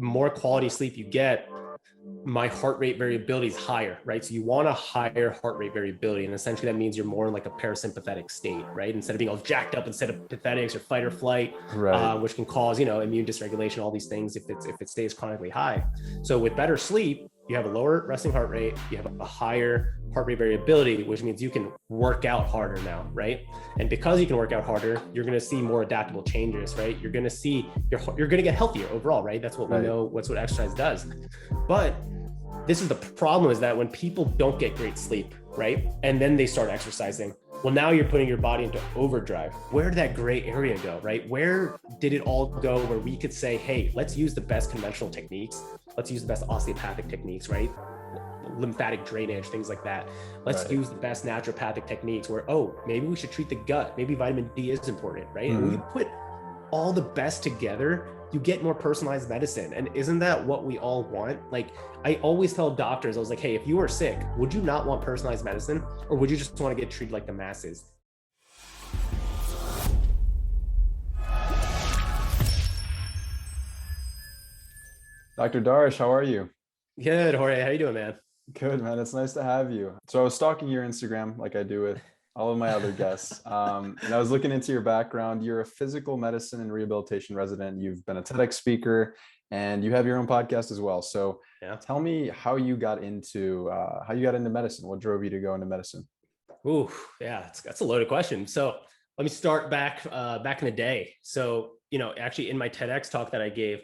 more quality sleep you get, my heart rate variability is higher, right? So you want a higher heart rate variability. And essentially that means you're more in like a parasympathetic state, right? Instead of being all jacked up instead of pathetics or fight or flight, Right. which can cause, immune dysregulation, all these things if it stays chronically high. So with better sleep, you have a lower resting heart rate, you have a higher heart rate variability, which means you can work out harder now, right? And because you can work out harder, you're going to see more adaptable changes, right? You're going to see, you're going to get healthier overall, right? That's what we know, that's what exercise does. But this is the problem, is that when people don't get great sleep, right? And then they start exercising, well, now you're putting your body into overdrive. Where did that gray area go, right? Where did it all go where we could say, hey, let's use the best conventional techniques. Let's use the best osteopathic techniques, right? Lymphatic drainage, things like that. Let's use the best naturopathic techniques where, oh, maybe we should treat the gut. Maybe vitamin D is important, right? And we put all the best together, you get more personalized medicine. And isn't that what we all want? Like, I always tell doctors, I was like, hey, if you were sick, would you not want personalized medicine? Or would you just want to get treated like the masses? Dr. Darsh, how are you? Good, Jorge. How you doing, man? Good, man. It's nice to have you. So I was stalking your Instagram like I do with all of my other guests. And I was looking into your background. You're a physical medicine and rehabilitation resident. You've been a TedX speaker and you have your own podcast as well. So tell me how you got into medicine. What drove you to go into medicine? Ooh, yeah, that's a loaded question. So let me start back in the day. So, actually in my TedX talk that I gave,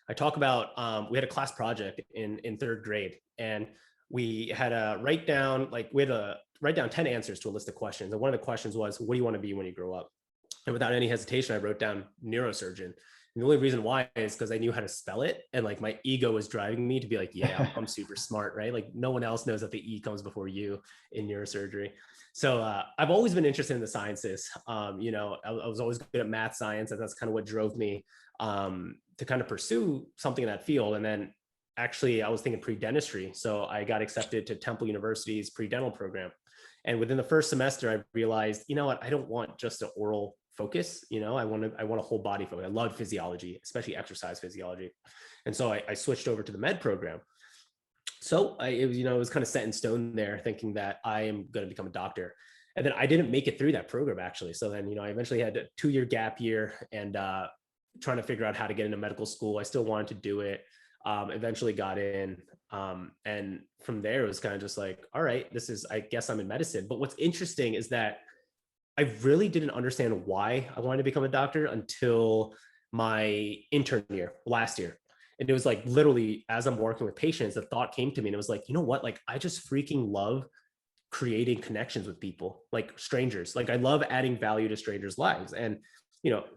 I talk about, we had a class project in third grade, and we had to write down 10 answers to a list of questions. And one of the questions was, what do you want to be when you grow up? And without any hesitation, I wrote down neurosurgeon. And the only reason why is because I knew how to spell it. And like my ego was driving me to be like, yeah, I'm super smart, right? Like no one else knows that the E comes before U in neurosurgery. So I've always been interested in the sciences. I was always good at math, science, and that's kind of what drove me to kind of pursue something in that field. And then actually I was thinking pre-dentistry. So I got accepted to Temple University's pre-dental program. And within the first semester, I realized, you know what, I don't want just an oral focus. I want a whole body focus. I love physiology, especially exercise physiology. And so I switched over to the med program. So it was kind of set in stone there, thinking that I am going to become a doctor. And then I didn't make it through that program, actually. So then, I eventually had a 2-year gap year and trying to figure out how to get into medical school. I still wanted to do it. Eventually got in. And from there, it was kind of just like, all right, I guess I'm in medicine. But what's interesting is that I really didn't understand why I wanted to become a doctor until my intern year last year. And it was like, literally, as I'm working with patients, the thought came to me and it was like, you know what? Like, I just freaking love creating connections with people, like strangers. Like I love adding value to strangers' lives. And,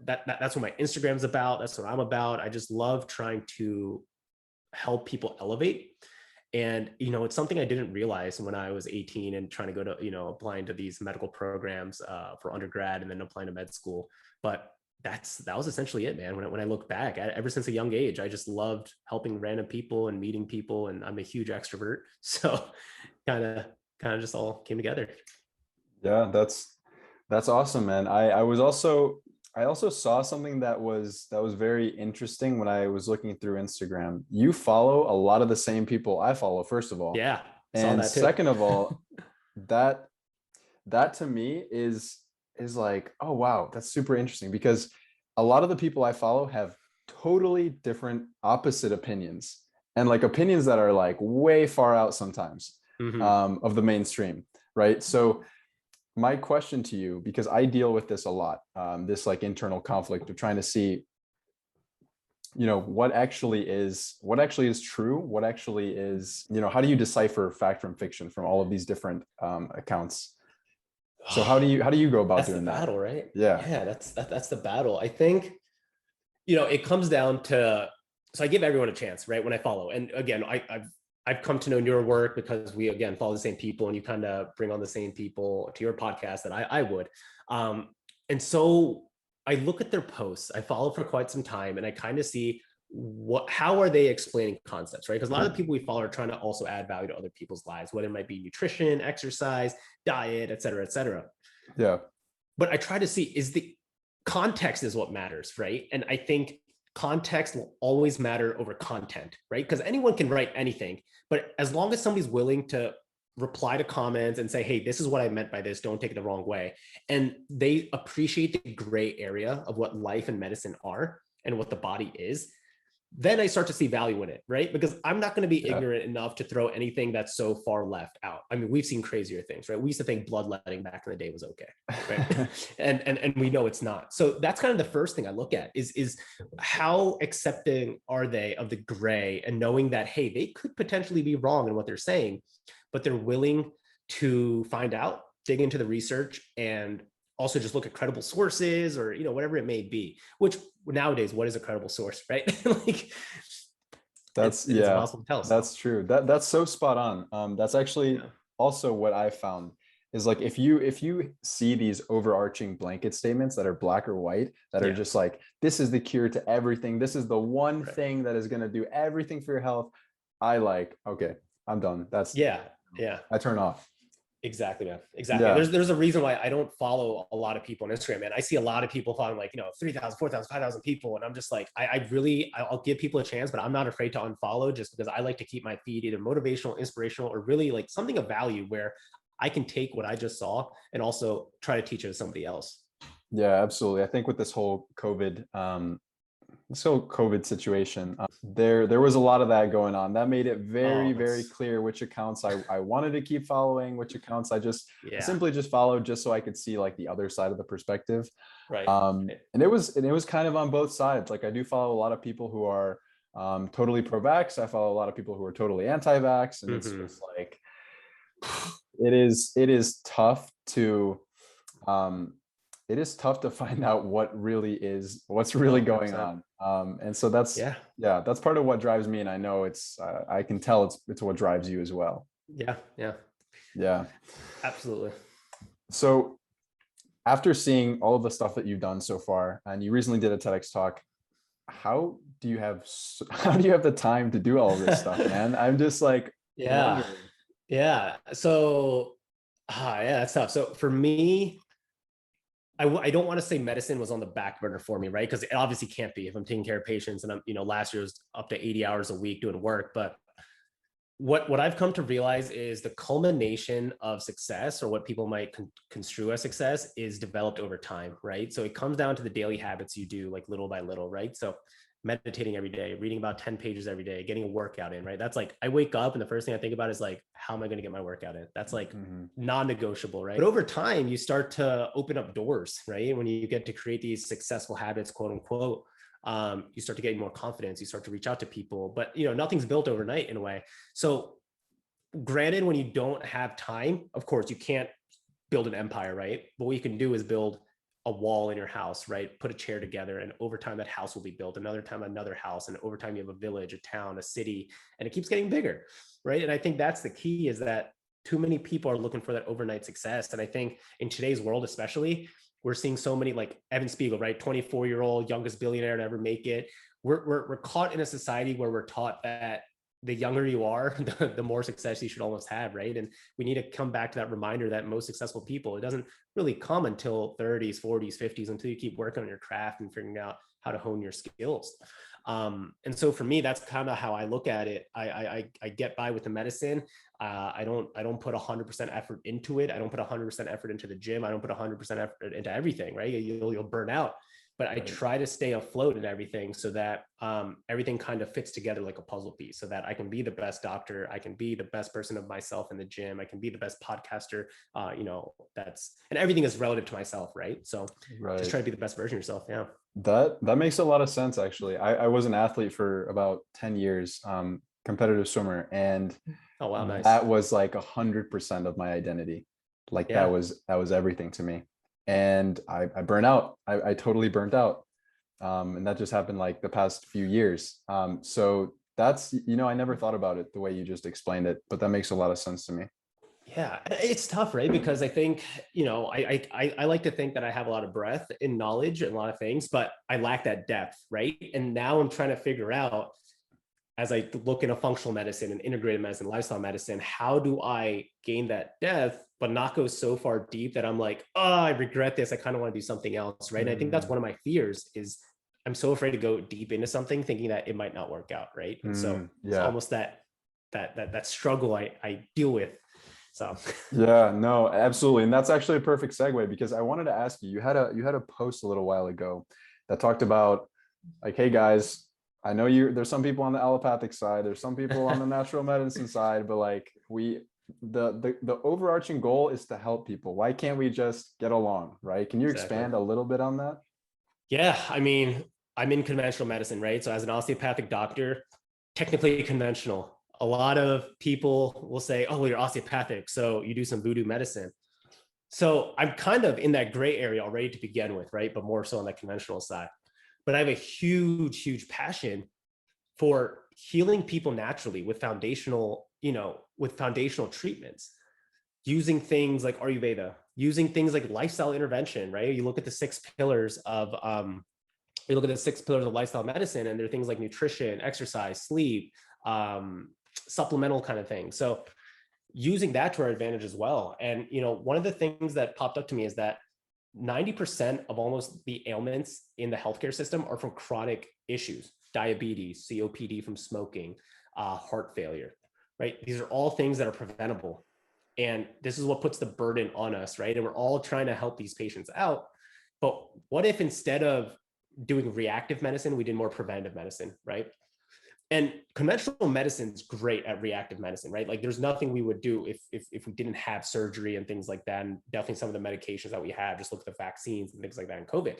that's what my Instagram's about. That's what I'm about. I just love trying to help people elevate. And, it's something I didn't realize when I was 18 and trying to go to, applying to these medical programs for undergrad and then applying to med school. But that was essentially it, man. When I look back, ever since a young age, I just loved helping random people and meeting people. And I'm a huge extrovert. So kind of just all came together. Yeah, that's awesome, man. I also saw something that was very interesting when I was looking through Instagram. You follow a lot of the same people I follow, first of all. Yeah. And second of all, that to me is like, oh, wow, that's super interesting, because a lot of the people I follow have totally different opposite opinions, and like opinions that are like way far out sometimes of the mainstream. Right. So my question to you, because I deal with this a lot, this like internal conflict of trying to see, what actually is true, what actually is, how do you decipher fact from fiction from all of these different accounts? So how do you go about doing that? Battle, right? Yeah. That's the battle. I think, it comes down to, so I give everyone a chance, right? When I follow, and again, I've come to know your work because we, again, follow the same people, and you kind of bring on the same people to your podcast that I would. And so I look at their posts, I follow for quite some time, and I kind of see how are they explaining concepts, right? Because a lot of the people we follow are trying to also add value to other people's lives, whether it might be nutrition, exercise, diet, et cetera, et cetera. Yeah. But I try to see, is the context is what matters, right? And I think context will always matter over content, right? Because anyone can write anything, but as long as somebody's willing to reply to comments and say, hey, this is what I meant by this, don't take it the wrong way, and they appreciate the gray area of what life and medicine are and what the body is, then I start to see value in it, right? Because I'm not going to be ignorant enough to throw anything that's so far left out. I mean, we've seen crazier things, right? We used to think bloodletting back in the day was okay, right? and we know it's not. So that's kind of the first thing I look at is how accepting are they of the gray, and knowing that, hey, they could potentially be wrong in what they're saying, but they're willing to find out, dig into the research, and also just look at credible sources, or whatever it may be, which nowadays, what is a credible source, right? Like, That's it's impossible to tell. That's true. That's so spot on. That's actually also what I found is, like, if you see these overarching blanket statements that are black or white, that are just like, this is the cure to everything, this is the one thing that is going to do everything for your health, okay, I'm done. That's I turn off. Exactly, man. Exactly. Yeah. There's a reason why I don't follow a lot of people on Instagram, man. I see a lot of people following 3,000, 4,000, 5,000 people. And I'm just like, I'll give people a chance, but I'm not afraid to unfollow, just because I like to keep my feed either motivational, inspirational, or really like something of value where I can take what I just saw and also try to teach it to somebody else. Yeah, absolutely. I think with this whole COVID situation, there was a lot of that going on. That made it very clear which accounts I wanted to keep following, which accounts I simply just followed, just so I could see like the other side of the perspective. Right. And it was kind of on both sides. Like, I do follow a lot of people who are totally pro-vax. I follow a lot of people who are totally anti-vax, and it's just like, it is tough to find out what's really going on. And so that's part of what drives me. And I know I can tell it's what drives you as well. Yeah. Absolutely. So after seeing all of the stuff that you've done so far, and you recently did a TEDx talk, how do you have the time to do all of this stuff, man? I'm just like, wondering. So, that's tough. So for me, I don't want to say medicine was on the back burner for me, right? Because it obviously can't be if I'm taking care of patients, and I'm, last year was up to 80 hours a week doing work. But what I've come to realize is the culmination of success, or what people might construe as success, is developed over time, right? So it comes down to the daily habits you do, like little by little, right? So meditating every day, reading about 10 pages every day, getting a workout in, right? That's like, I wake up and the first thing I think about is like, how am I going to get my workout in? That's like non-negotiable, right? But over time, you start to open up doors, right? When you get to create these successful habits, quote unquote, you start to get more confidence, you start to reach out to people, but nothing's built overnight in a way. So granted, when you don't have time, of course, you can't build an empire, right? But what you can do is build a wall in your house, right? Put a chair together, and over time that house will be built. Another time, another house, and over time you have a village, a town, a city, and it keeps getting bigger, right? And I think that's the key, is that too many people are looking for that overnight success. And I think in today's world, especially, we're seeing so many, like Evan Spiegel, right? 24-year-old youngest billionaire to ever make it. We're caught in a society where we're taught that the younger you are, the more success you should almost have, right? And we need to come back to that reminder that most successful people, it doesn't really come until 30s, 40s, 50s, until you keep working on your craft and figuring out how to hone your skills. And so for me, that's kind of how I look at it. I get by with the medicine. I don't put 100% effort into it. I don't put 100% effort into the gym. I don't put 100% effort into everything, right? You'll burn out. But I try to stay afloat in everything, so that everything kind of fits together like a puzzle piece, so that I can be the best doctor, I can be the best person of myself in the gym, I can be the best podcaster, and everything is relative to myself, right? So just try to be the best version of yourself. Yeah. That makes a lot of sense, actually. I was an athlete for about 10 years, competitive swimmer, and oh wow, nice. That was like 100% of my identity. Like that was everything to me. And I burn out. I totally burnt out. And that just happened like the past few years. So that's, I never thought about it the way you just explained it, but that makes a lot of sense to me. Yeah, it's tough, right? Because I think, I like to think that I have a lot of breadth in knowledge and a lot of things, but I lack that depth, right? And now I'm trying to figure out, as I look into functional medicine and integrated medicine, lifestyle medicine, how do I gain that depth, but not go so far deep that I'm like, oh, I regret this, I kind of want to do something else, right? And I think that's one of my fears, is I'm so afraid to go deep into something thinking that it might not work out, right? And so it's Yeah. almost that struggle I deal with. So Yeah, no, absolutely. And that's actually a perfect segue, because I wanted to ask you, you had a post a little while ago that talked about, like, hey guys, I know there's some people on the allopathic side, there's some people on the natural medicine side, but like the overarching goal is to help people. Why can't we just get along, right? Can you exactly. expand a little bit on that? Yeah, I mean, I'm in conventional medicine, right? So as an osteopathic doctor, technically conventional. A lot of people will say, "Oh, well, you're osteopathic, so you do some voodoo medicine." So I'm kind of in that gray area already to begin with, right? But more so on the conventional side. But I have a huge passion for healing people naturally with foundational treatments, using things like Ayurveda, using things like lifestyle intervention, right? You look at the six pillars of lifestyle medicine, and there are things like nutrition, exercise, sleep, supplemental kind of things. So using that to our advantage as well. And one of the things that popped up to me is that 90% of almost the ailments in the healthcare system are from chronic issues: diabetes, COPD from smoking, heart failure, right? These are all things that are preventable. And this is what puts the burden on us, right? And we're all trying to help these patients out. But what if instead of doing reactive medicine, we did more preventive medicine, right? And conventional medicine's great at reactive medicine, right? Like there's nothing we would do if we didn't have surgery and things like that. And definitely some of the medications that we have, just look at the vaccines and things like that in COVID.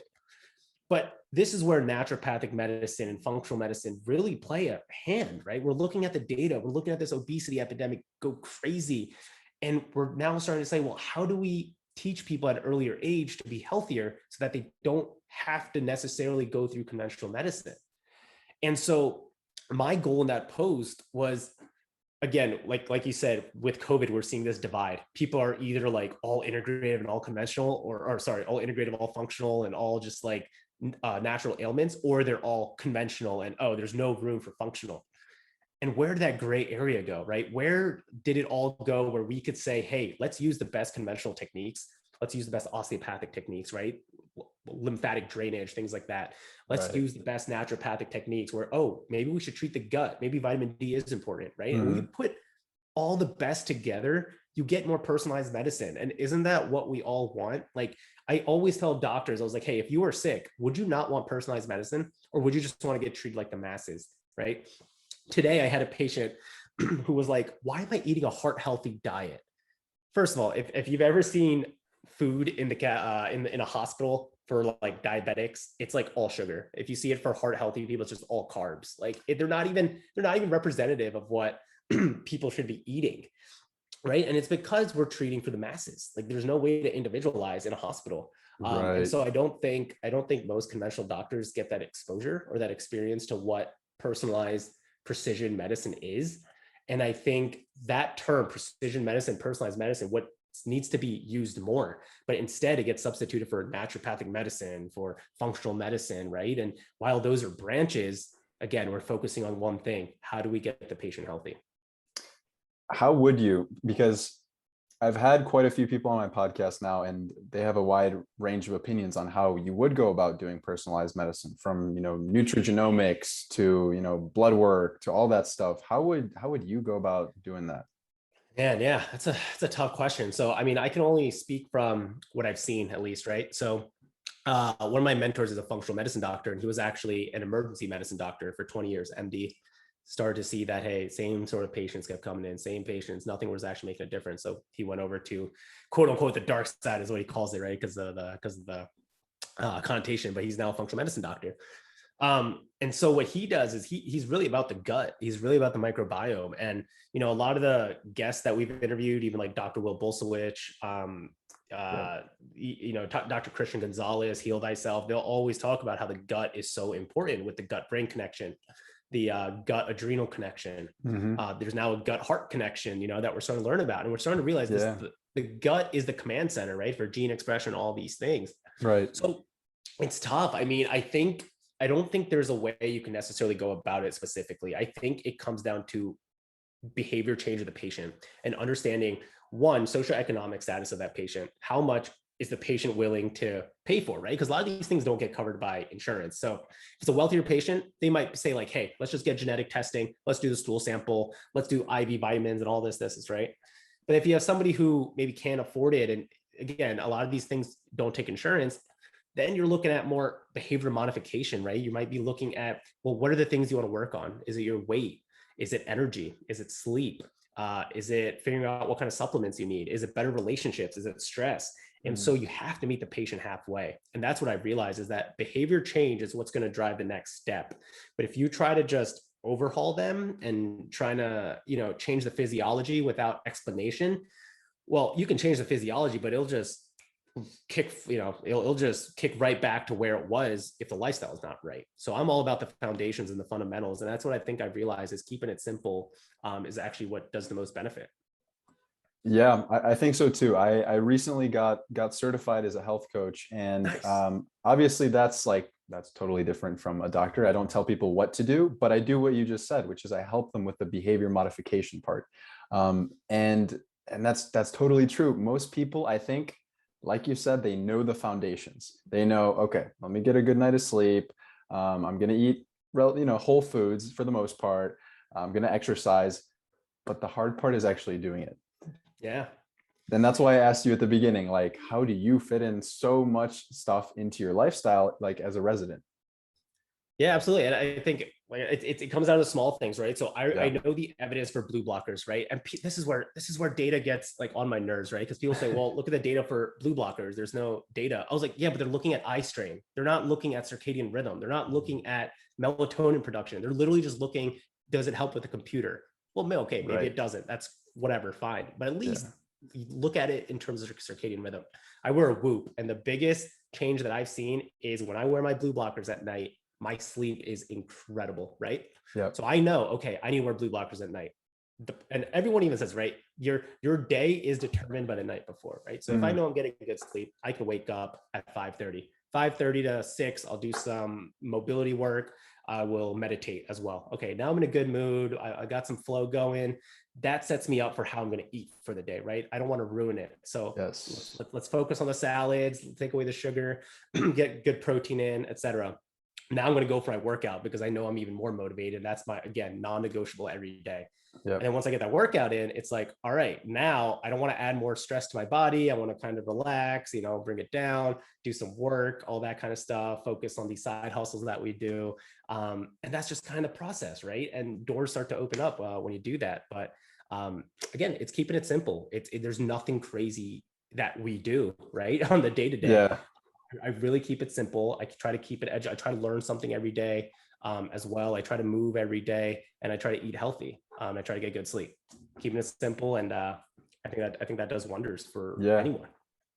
But this is where naturopathic medicine and functional medicine really play a hand, right? We're looking at the data, we're looking at this obesity epidemic go crazy. And we're now starting to say, well, how do we teach people at an earlier age to be healthier so that they don't have to necessarily go through conventional medicine? And so my goal in that post was, again, like you said, with COVID, we're seeing this divide. People are either like all integrative and all conventional, or sorry, all integrative, all functional, and all just like natural ailments, or they're all conventional and, oh, there's no room for functional. And where did that gray area go, right? Where did it all go where we could say, hey, let's use the best conventional techniques. Let's use the best osteopathic techniques, right? Lymphatic drainage, things like that. Let's Right. use the best naturopathic techniques where, oh, maybe we should treat the gut. Maybe vitamin D is important, right? And we put all the best together, you get more personalized medicine. And isn't that what we all want? Like, I always tell doctors, I was like, hey, if you are sick, would you not want personalized medicine, or would you just want to get treated like the masses, right? Today, I had a patient who was like, why am I eating a heart healthy diet? First of all, if you've ever seen food in in a hospital for like diabetics, it's like all sugar. If you see it for heart healthy people, it's just all carbs. Like they're not even representative of what people should be eating, right? And it's because we're treating for the masses. Like there's no way to individualize in a hospital. And Right. so I don't think most conventional doctors get that exposure or that experience to what personalized precision medicine is. And I think that term, precision medicine, personalized medicine, what needs to be used more, but instead it gets substituted for naturopathic medicine, for functional medicine, right? And while those are branches, again, we're focusing on one thing: how do we get the patient healthy? How would you, because I've had quite a few people on my podcast now, and they have a wide range of opinions on how you would go about doing personalized medicine, from nutrigenomics to blood work to all that stuff. How would you go about doing that? Man, yeah, that's a tough question. So, I mean, I can only speak from what I've seen, at least, right? So, one of my mentors is a functional medicine doctor, and he was actually an emergency medicine doctor for 20 years, MD. Started to see that, hey, same sort of patients kept coming in, same patients, nothing was actually making a difference. So he went over to, quote unquote, the dark side, is what he calls it, right? Because of the connotation. But he's now a functional medicine doctor. And so what he does is he's really about the gut. He's really about the microbiome. And a lot of the guests that we've interviewed, even like Dr. Will Bulsiewicz, Yeah. Dr. Christian Gonzalez, Heal Thyself, they'll always talk about how the gut is so important, with the gut brain connection, the gut adrenal connection. Hmm. There's now a gut heart connection, that we're starting to learn about. And we're starting to realize this, Yeah. the gut is the command center, right? For gene expression, all these things. Right. So it's tough. I mean, I don't think there's a way you can necessarily go about it specifically. I think it comes down to behavior change of the patient and understanding, one, socioeconomic status of that patient. How much is the patient willing to pay for, right? Because a lot of these things don't get covered by insurance. So if it's a wealthier patient, they might say like, hey, let's just get genetic testing. Let's do the stool sample. Let's do IV vitamins and all this is right. But if you have somebody who maybe can't afford it, and again, a lot of these things don't take insurance, then you're looking at more behavior modification, right? You might be looking at, well, what are the things you want to work on? Is it your weight? Is it energy? Is it sleep? Is it figuring out what kind of supplements you need? Is it better relationships? Is it stress? And so you have to meet the patient halfway. And that's what I realized, is that behavior change is what's going to drive the next step. But if you try to just overhaul them and trying to, change the physiology without explanation, well, you can change the physiology, but it'll just it'll just kick right back to where it was if the lifestyle is not right. So I'm all about the foundations and the fundamentals. And that's what I think I've realized, is keeping it simple is actually what does the most benefit. Yeah, I think so too. I recently got certified as a health coach, and Nice. obviously that's totally different from a doctor. I don't tell people what to do, but I do what you just said, which is I help them with the behavior modification part. And that's totally true. Most people, I think, like you said, they know the foundations. They know, okay, let me get a good night of sleep. I'm going to eat, whole foods for the most part. I'm going to exercise, but the hard part is actually doing it. Yeah. Then that's why I asked you at the beginning, like, how do you fit in so much stuff into your lifestyle, like as a resident? Yeah, absolutely. And I think like it comes down to small things, right? So I Yeah. know the evidence for blue blockers, right? And this is where data gets like on my nerves, right? Because people say, well, look at the data for blue blockers. There's no data. I was like, yeah, but they're looking at eye strain. They're not looking at circadian rhythm. They're not looking at melatonin production. They're literally just looking, does it help with the computer? Well, okay, maybe Right. it doesn't. That's whatever, fine. But at least Yeah. you look at it in terms of circadian rhythm. I wear a Whoop, and the biggest change that I've seen is when I wear my blue blockers at night, my sleep is incredible, right? Yeah. So I know, okay, I need to wear blue blockers at night. And everyone even says, right, your day is determined by the night before, right? So if I know I'm getting good sleep, I can wake up at 5:30 to 6. I'll do some mobility work. I will meditate as well. Okay, now I'm in a good mood. I got some flow going. That sets me up for how I'm going to eat for the day, right? I don't want to ruin it. So Yes. let's focus on the salads, take away the sugar, get good protein in, etc. Now I'm going to go for my workout because I know I'm even more motivated. That's my, again, non-negotiable every day. Yeah. And then once I get that workout in, it's like, all right, now I don't want to add more stress to my body. I want to kind of relax, bring it down, do some work, all that kind of stuff, focus on these side hustles that we do. And that's just kind of process, right? And doors start to open up when you do that. But again, it's keeping it simple. There's nothing crazy that we do, right? On the day to day. Yeah. I really keep it simple. I try to keep it edgy. I try to learn something every day as well. I try to move every day, and I try to eat healthy. I try to get good sleep, keeping it simple. And I think that does wonders for Yeah. anyone.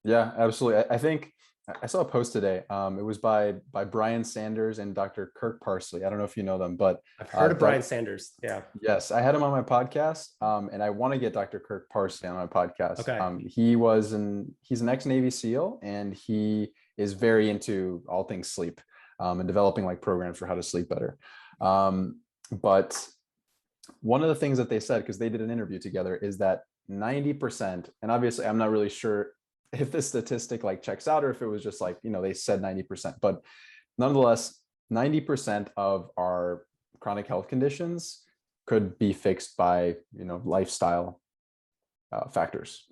Yeah, absolutely. I think I saw a post today. It was by Brian Sanders and Dr. Kirk Parsley. I don't know if you know them, but I've heard of Brian Sanders. Yeah. yes, I had him on my podcast, and I want to get Dr. Kirk Parsley on my podcast. Okay. He's an ex-Navy SEAL, and he is very into all things sleep, and developing like programs for how to sleep better. But one of the things that they said, because they did an interview together, is that 90%, and obviously I'm not really sure if this statistic like checks out or if it was just like, they said 90%, but nonetheless, 90% of our chronic health conditions could be fixed by, lifestyle factors.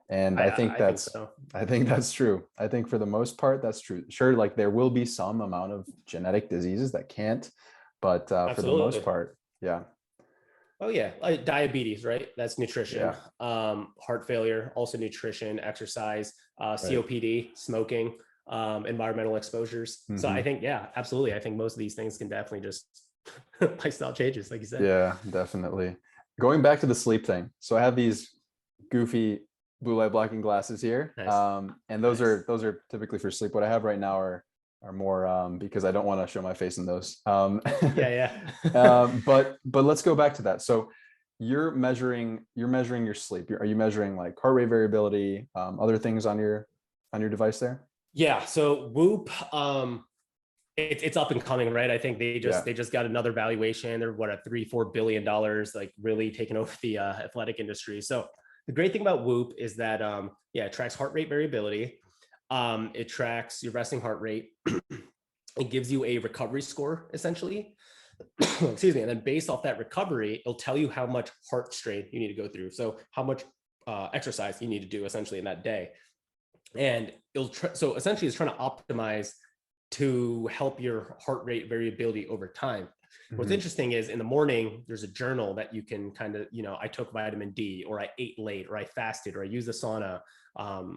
And I think think so. I think that's true. I think for the most part, that's true. Sure, like there will be some amount of genetic diseases that can't, but for the most part, yeah. Oh yeah, like diabetes, right? That's nutrition. Yeah. Heart failure, also nutrition, exercise, Right. COPD, smoking, environmental exposures. So I think, yeah, absolutely. I think most of these things can definitely just lifestyle changes, like you said. Yeah, definitely. Going back to the sleep thing. So I have these goofy blue light blocking glasses here. Nice. And those Nice. are typically for sleep. What I have right now are more because I don't want to show my face in those. Yeah. But let's go back to that. So you're measuring your sleep. Are you measuring like heart rate variability, other things on your device there? Yeah. So Whoop, it's up and coming, right? I think they just got another valuation. They're what, a $3-4 billion, like really taking over the athletic industry. So the great thing about Whoop is that it tracks heart rate variability. It tracks your resting heart rate. It gives you a recovery score, essentially. Excuse me. And then based off that recovery, it'll tell you how much heart strain you need to go through. So how much exercise you need to do essentially in that day. And so essentially it's trying to optimize to help your heart rate variability over time. What's interesting is in the morning, there's a journal that you can kind of, I took vitamin D, or I ate late, or I fasted, or I used the sauna,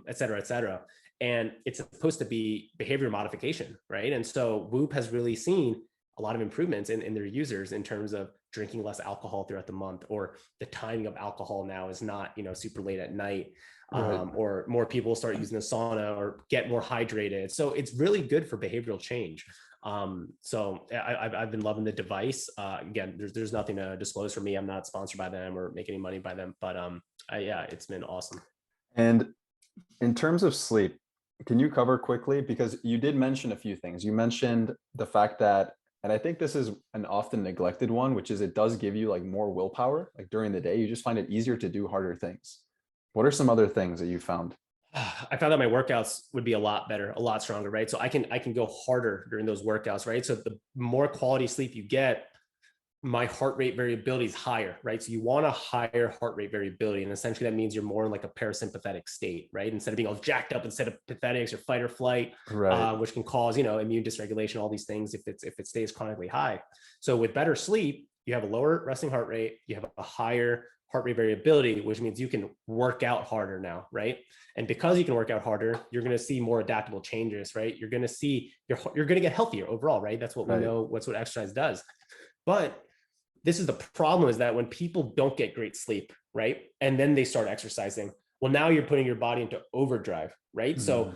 et cetera, et cetera. And it's supposed to be behavior modification, right? And so Whoop has really seen a lot of improvements in their users in terms of drinking less alcohol throughout the month, or the timing of alcohol now is not, super late at night. Right. Or more people start using the sauna or get more hydrated. So it's really good for behavioral change. So I've been loving the device. Again, there's nothing to disclose for me. I'm not sponsored by them or make any money by them, but yeah, it's been awesome. And in terms of sleep, can you cover quickly, because you did mention a few things. You mentioned the fact that, and I think this is an often neglected one, which is it does give you like more willpower, like during the day, you just find it easier to do harder things. What are some other things that you found? I found that my workouts would be a lot better, a lot stronger, right? So I can go harder during those workouts, right? So the more quality sleep you get, my heart rate variability is higher, right? So you want a higher heart rate variability. And essentially that means you're more in like a parasympathetic state, right? Instead of being all jacked up, instead of pathetics or fight or flight, Right. which can cause, immune dysregulation, all these things if it stays chronically high. So with better sleep, you have a lower resting heart rate, you have a higher heart rate variability, which means you can work out harder now, right? And because you can work out harder, you're going to see more adaptable changes, right? You're going to see you're going to get healthier overall, right? That's what we know. What's what exercise does. But this is the problem, is that when people don't get great sleep, right, and then they start exercising, well, now you're putting your body into overdrive, right? So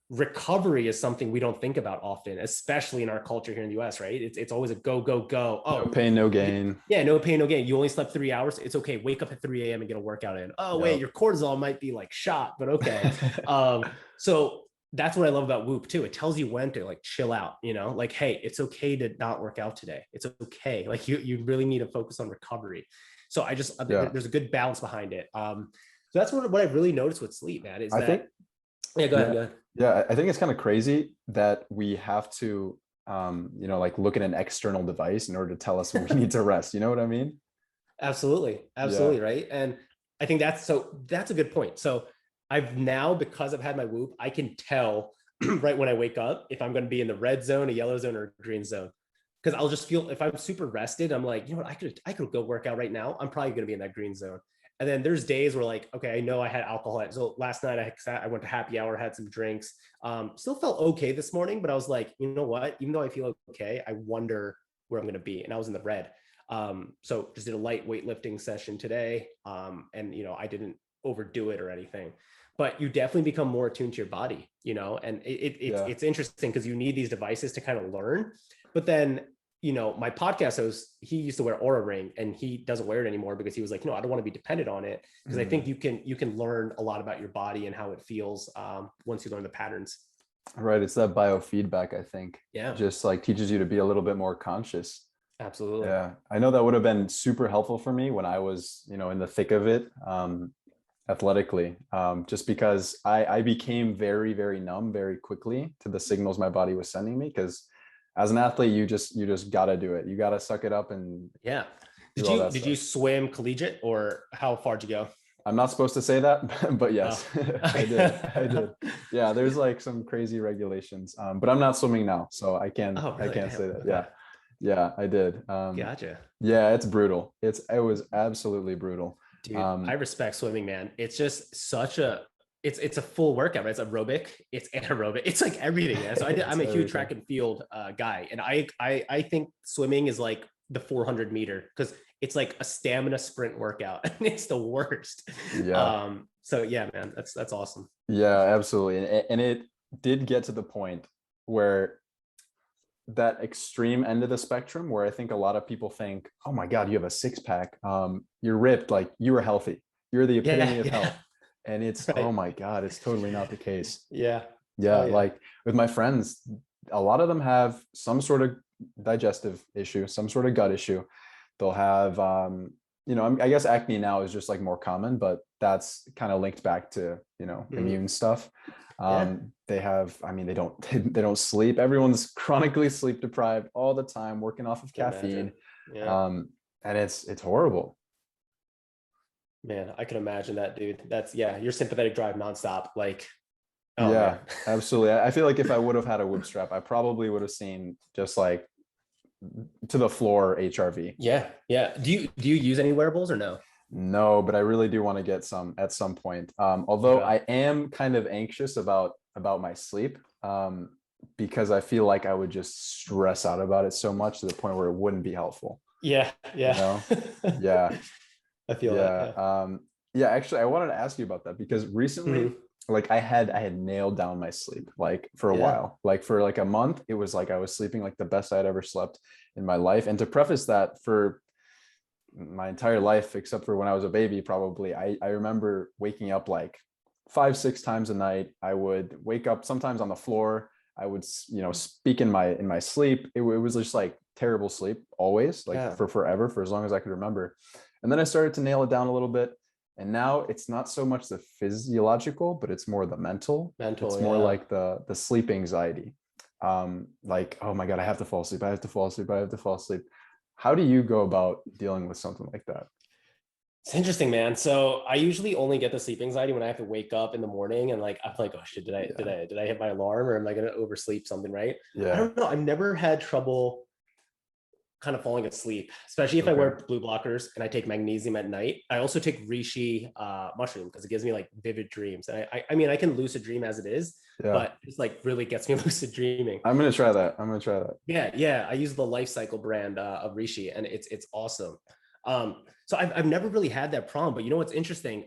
recovery is something we don't think about often, especially in our culture here in the US, right? It's always a go, go, go. Oh, no pain, no gain. Yeah, no pain, no gain. You only slept 3 hours. It's okay. Wake up at 3 a.m. and get a workout in. Oh, wait, your cortisol might be like shot, but okay. So that's what I love about Whoop too. It tells you when to like chill out, like, hey, it's okay to not work out today. It's okay. Like you really need to focus on recovery. So there's a good balance behind it. So that's what I really noticed with sleep, man, is yeah, go ahead. Yeah, I think it's kind of crazy that we have to, like look at an external device in order to tell us when we need to rest. You know what I mean? Absolutely. Right. And I think that's a good point. So I've now, because I've had my Whoop, I can tell right when I wake up if I'm going to be in the red zone, a yellow zone, or a green zone. Because I'll just feel, if I'm super rested, I'm like, what, I could go work out right now. I'm probably going to be in that green zone. And then there's days where like, okay, I know I had alcohol. So last night I went to happy hour, had some drinks. Still felt okay this morning, but I was like, you know what? Even though I feel okay, I wonder where I'm going to be. And I was in the red. So just did a light weightlifting session today. And I didn't overdo it or anything, but you definitely become more attuned to your body, and it's interesting because you need these devices to kind of learn. But then, my podcast host, he used to wear Aura Ring and he doesn't wear it anymore because he was like, no, I don't want to be dependent on it, because I think you can learn a lot about your body and how it feels once you learn the patterns. Right. It's that biofeedback, I think. Yeah. Just like teaches you to be a little bit more conscious. Absolutely. Yeah. I know that would have been super helpful for me when I was, in the thick of it, athletically, just because I became very, very numb very quickly to the signals my body was sending me. Because as an athlete, you just got to do it. You got to suck it up and yeah. Did you swim collegiate, or how far did you go? I'm not supposed to say that, but yes, I did. Yeah, there's like some crazy regulations, but I'm not swimming now, so I can't say that. Okay. Yeah, I did. Gotcha. Yeah, it's brutal. It was absolutely brutal. Dude, I respect swimming, man. It's just such it's a full workout, right? It's aerobic, it's anaerobic, it's like everything. Man. So I'm a huge track and field guy, and I think swimming is like the 400 meter, because it's like a stamina sprint workout, and it's the worst. Yeah. So yeah, man, that's awesome. Yeah, absolutely, and it did get to the point where that extreme end of the spectrum, where I think a lot of people think, oh my God, you have a six-pack, you're ripped, like you were healthy, you're the epitome of health. And it's right. Oh my God, it's totally not the case. Yeah. Like with my friends, a lot of them have some sort of digestive issue, some sort of gut issue. They'll have I guess acne now is just like more common, but that's kind of linked back to, immune stuff. Yeah. They have, I mean, they don't they don't sleep. Everyone's chronically sleep deprived all the time, working off of Can imagine. caffeine. Yeah. And it's horrible. Man, I can imagine that, dude. That's yeah, your sympathetic drive nonstop. Like, oh man. Yeah, absolutely. I feel like if I would have had a whip strap, I probably would have seen just like to the floor HRV. Yeah, yeah. Do you use any wearables or no? No, but I really do want to get some at some point. Although Okay. I am kind of anxious about my sleep, because I feel like I would just stress out about it so much to the point where it wouldn't be helpful. Yeah, You yeah. know? Yeah, I feel that. yeah. Yeah. Yeah, actually, I wanted to ask you about that because recently, Mhm. like I had nailed down my sleep like for a Yeah. while. Like for like a month, it was like I was sleeping like the best I'd ever slept in my life. And to preface that, for my entire life, except for when I was a baby, probably, I remember waking up like 5, 6 times a night. I would wake up sometimes on the floor. I would, speak in my sleep. It was just like terrible sleep always, like Yeah. for forever, for as long as I could remember. And then I started to nail it down a little bit. And now it's not so much the physiological, but it's more the mental. Mental. It's more Yeah. like the sleep anxiety. Like, oh my God, I have to fall asleep. I have to fall asleep. I have to fall asleep. How do you go about dealing with something like that? It's interesting, man. So I usually only get the sleep anxiety when I have to wake up in the morning and like I'm like, oh shit, did I did Yeah. I did I hit my alarm or am I gonna oversleep something, right? I Yeah. don't know. I've never had trouble kind of falling asleep, especially if I Okay. wear blue blockers and I take magnesium at night. I also take reishi mushroom because it gives me like vivid dreams. And I mean, I can lucid dream as it is, Yeah. but it's like really gets me lucid dreaming. I'm gonna try that. I'm gonna try that. Yeah, yeah. I use the Life Cycle brand of reishi, and it's awesome. So I've never really had that problem, but you know what's interesting?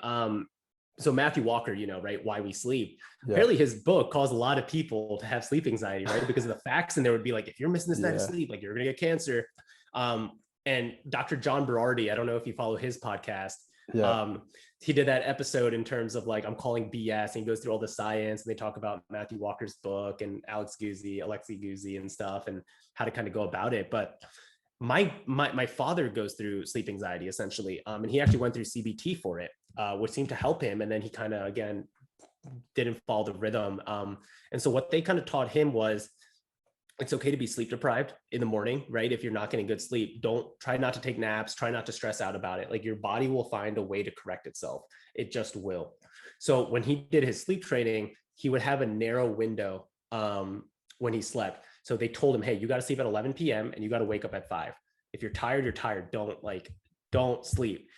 So Matthew Walker, right? Why We Sleep. Yeah. Apparently, his book caused a lot of people to have sleep anxiety, right? Because of the facts, and there would be like, if you're missing this night of Yeah. sleep, like you're gonna get cancer. And Dr. John Berardi, I don't know if you follow his podcast. Yeah. Um, he did that episode in terms of like I'm calling BS, and he goes through all the science, and they talk about Matthew Walker's book and Alexi Guzzi, and stuff, and how to kind of go about it. But my father goes through sleep anxiety essentially, and he actually went through CBT for it, which seemed to help him. And then he kind of again didn't follow the rhythm. And so what they kind of taught him was it's okay to be sleep deprived in the morning, right? If you're not getting good sleep, don't try not to take naps, try not to stress out about it. Like your body will find a way to correct itself. It just will. So when he did his sleep training, he would have a narrow window when he slept. So they told him, hey, you got to sleep at 11 p.m. and you got to wake up at 5. If you're tired, you're tired. Don't sleep.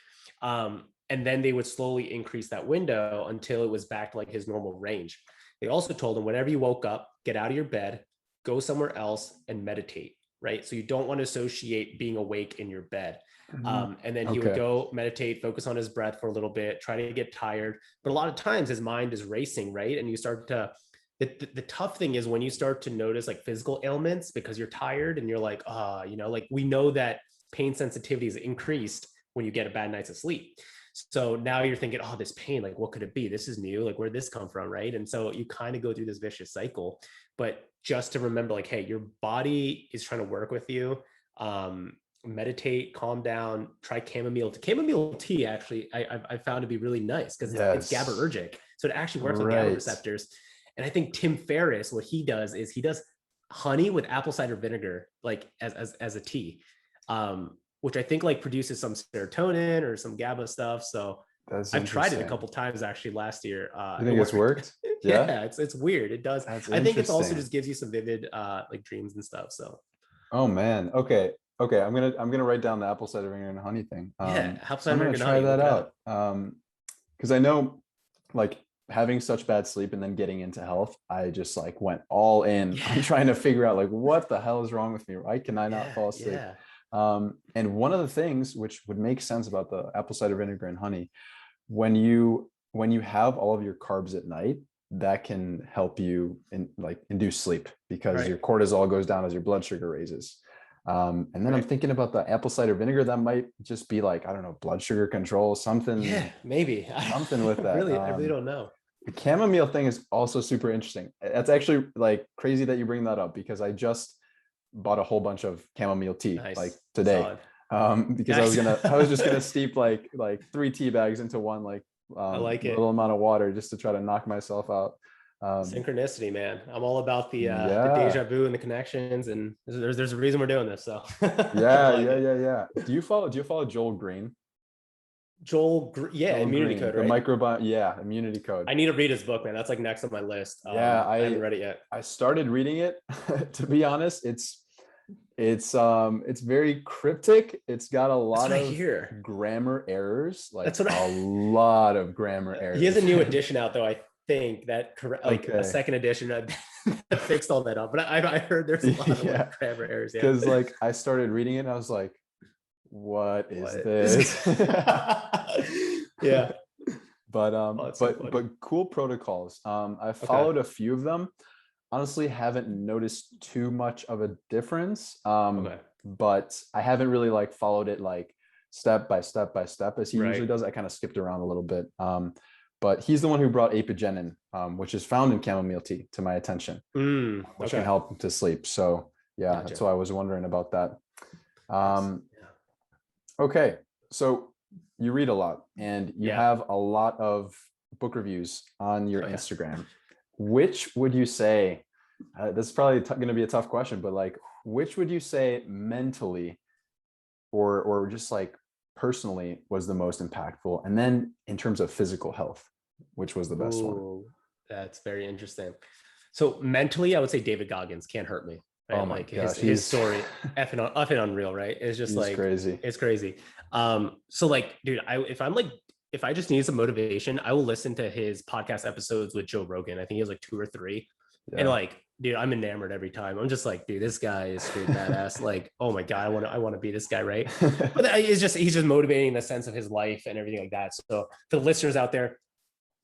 And then they would slowly increase that window until it was back to like his normal range. They also told him whenever you woke up, get out of your bed, go somewhere else and meditate, right? So you don't want to associate being awake in your bed. And then he would Okay. go meditate, focus on his breath for a little bit, try to get tired. But a lot of times his mind is racing, right? And you start to, the tough thing is when you start to notice like physical ailments because you're tired and you're like, like we know that pain sensitivity is increased when you get a bad night's of sleep. So now you're thinking, oh, this pain, like what could it be? This is new. Like where'd this come from, right? And so you kind of go through this vicious cycle. But just to remember, like, hey, your body is trying to work with you. Meditate, calm down, try chamomile tea. Actually, I found to be really nice because it's Yes. GABAergic, so it actually works on GABA Right. receptors. And I think Tim Ferriss, what he does is he does honey with apple cider vinegar, like as a tea, which I think like produces some serotonin or some GABA stuff. So That's I've tried it a interesting. couple times actually last year. You It think it's worked. worked? Yeah. Yeah, it's weird. It does. That's I think it's also interesting. just gives you some vivid like dreams and stuff. So Oh man. Okay. Okay. I'm gonna write down the apple cider vinegar and honey thing. yeah, apple I'm cider gonna vinegar and try honey. that Look it up. out. Because I know like having such bad sleep and then getting into health, I just like went all in on Yeah, trying to figure out like what the hell is wrong with me? Why can I not yeah, fall asleep? yeah. And one of the things which would make sense about the apple cider vinegar and honey, when you have all of your carbs at night, that can help you like induce sleep because Right. your cortisol goes down as your blood sugar raises. And then I'm Right. thinking about the apple cider vinegar. That might just be like, I don't know, blood sugar control, Yeah, something, maybe. something with that. I really don't know. The chamomile thing is also super interesting. That's actually like crazy that you bring that up because I just bought a whole bunch of chamomile tea like Nice. today. Solid. because I was just gonna steep like 3 tea bags into one like I like it. little amount of water just to try to knock myself out. Synchronicity, man. I'm all about the Yeah, deja vu and the connections, and there's a reason we're doing this. So I yeah, like yeah, it. yeah, yeah. Do you follow Joel Green? Yeah, Joel Immunity Green, Code, the right? microbiome, yeah, immunity code. I need to read his book, man. That's like next on my list. Yeah, I haven't read it yet. I started reading it. To be honest, it's very cryptic. It's got a That's lot what I of hear. grammar errors, like That's what a lot of grammar he has a errors. new edition out though. I think that like a Okay. second edition that fixed all that up. But I heard there's a lot of Yeah, like grammar errors. Yeah. because like I started reading it and I was like, what is What is? this? Yeah. But Oh, that's so funny. cool protocols. I Okay. followed a few of them. Honestly, haven't noticed too much of a difference. Okay. But I haven't really like followed it like step by step by step as he usually Right. does. I kind of skipped around a little bit. But he's the one who brought apigenin, which is found in chamomile tea, to my attention, which can Okay. help to sleep. So yeah, that's Gotcha. why I was wondering about that. Nice. Yeah. Okay, so you read a lot and you Yeah. have a lot of book reviews on your Oh, yeah. Instagram. Which would you say, this is probably going to be a tough question, but like, which would you say mentally or just like personally was the most impactful? And then in terms of physical health, which was the best one? Ooh, that's very interesting. So mentally, I would say David Goggins Can't Hurt Me. Oh Right, my like gosh, his story, effing unreal, right? It's just he's like crazy. it's crazy. So like, dude, if I just need some motivation, I will listen to his podcast episodes with Joe Rogan. I think he has like 2 or 3, and Yeah. like, dude, I'm enamored every time. I'm just like, dude, this guy is straight badass. Like, oh my god, I want to be this guy, right? But he's just motivating in the sense of his life and everything like that. So for the listeners out there,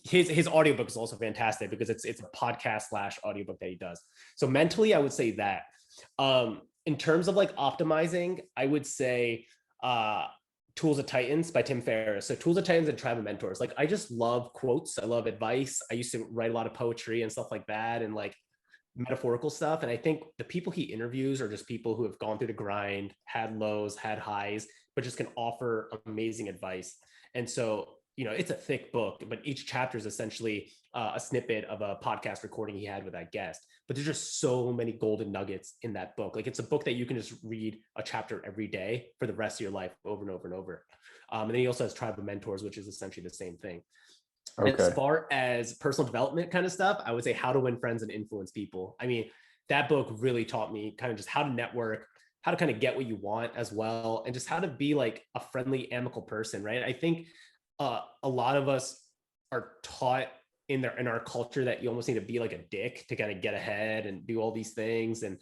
his audiobook is also fantastic because it's a podcast slash audiobook that he does. So mentally, I would say that. In terms of like optimizing, I would say Tools of Titans by Tim Ferriss. So Tools of Titans and Tribe of Mentors. Like I just love quotes. I love advice. I used to write a lot of poetry and stuff like that and like metaphorical stuff. And I think the people he interviews are just people who have gone through the grind, had lows, had highs, but just can offer amazing advice. And so, it's a thick book, but each chapter is essentially a snippet of a podcast recording he had with that guest. But there's just so many golden nuggets in that book. Like it's a book that you can just read a chapter every day for the rest of your life over and over and over. And then he also has Tribe of Mentors, which is essentially the same thing. As Okay. far as personal development kind of stuff, I would say How to Win Friends and Influence People. I mean, that book really taught me kind of just how to network, how to kind of get what you want as well, and just how to be like a friendly, amicable person, right? I think a lot of us are taught in our culture that you almost need to be like a dick to kind of get ahead and do all these things. And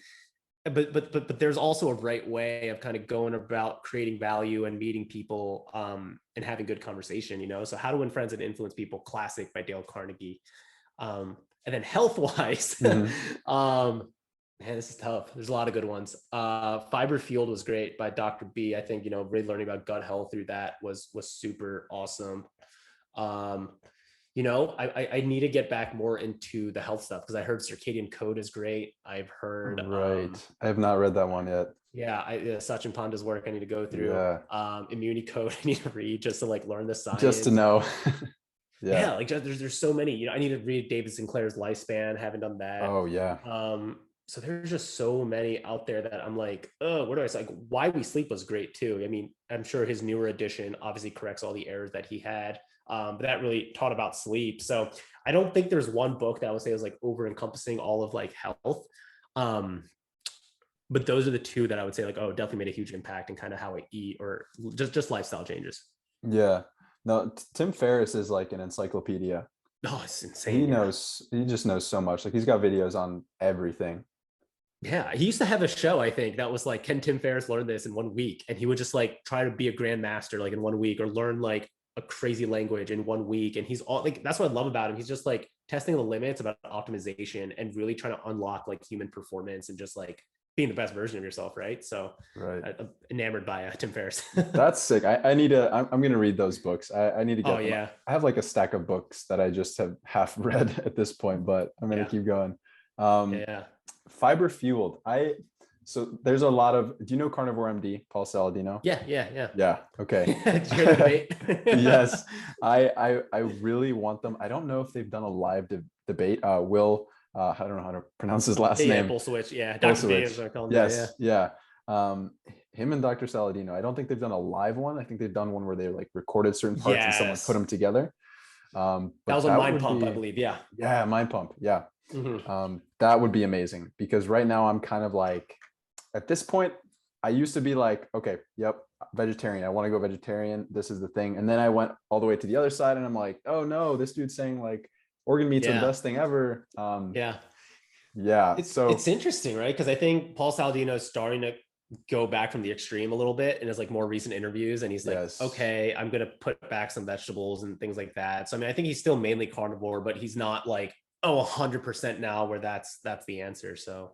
but there's also a right way of kind of going about creating value and meeting people and having good conversation, So How to Win Friends and Influence People, classic by Dale Carnegie. And then health wise, man, this is tough. There's a lot of good ones. Fiber Fueled was great by Dr. B. I think, really learning about gut health through that was super awesome. I need to get back more into the health stuff because I heard Circadian Code is great. I've heard, Right. I have not read that one yet. yeah, Sachin Panda's work I need to go through. Yeah. Immunity Code I need to read just to like learn the Just to science. know. Yeah. Yeah, like there's so many. I need to read David Sinclair's Lifespan. Haven't done that. Oh yeah. So there's just so many out there that I'm like, oh, where do I say? Like Why We Sleep was great too. I mean, I'm sure his newer edition obviously corrects all the errors that he had. But that really taught about sleep. So I don't think there's one book that I would say is like over encompassing all of like health. But those are the two that I would say like, oh, definitely made a huge impact in kind of how I eat or just lifestyle changes. Yeah. No, Tim Ferriss is like an encyclopedia. Oh, it's insane. He just knows so much. Like he's got videos on everything. Yeah, he used to have a show, I think, that was like, can Tim Ferriss learn this in 1 week? And he would just like try to be a grandmaster like in 1 week or learn like a crazy language in 1 week. And he's all like, that's what I love about him. He's just like testing the limits about optimization and really trying to unlock like human performance and just like being the best version of yourself. Right. So Right. I'm enamored by Tim Ferriss. That's sick. I need to, I'm going to read those books. I need to get Oh, them. yeah. I have like a stack of books that I just have half read at this point, but I'm going to keep going. Yeah. Fiber Fueled. So there's a lot of, do you know Carnivore MD, Paul Saladino? Yeah. Yeah. Okay. Did you hear the debate? Yes. I really want them. I don't know if they've done a live debate. Will, I don't know how to pronounce his last Yeah, name. Bolsowicz. Yeah, Dr. B is Bolsowicz. what I call him now. Yeah. Yes. Yeah. Him and Dr. Saladino. I don't think they've done a live one. I think they've done one where they like recorded certain parts and someone put Yes. them together. That But was on that Mind would Pump, I be, believe. Yeah. yeah, Mind Pump. Yeah. Hmm. That would be amazing because right now I'm kind of like, at this point, I used to be like, okay, yep, vegetarian. I want to go vegetarian. This is the thing. And then I went all the way to the other side and I'm like, oh no, this dude's saying like organ meats are the Yeah. best thing ever. Yeah. Yeah. It's So interesting, right? Because I think Paul Saladino is starting to go back from the extreme a little bit in his like more recent interviews, and he's like, yes. okay, I'm gonna put back some vegetables and things like that. So I mean, I think he's still mainly carnivore, but he's not like, oh, 100% now where that's the answer. So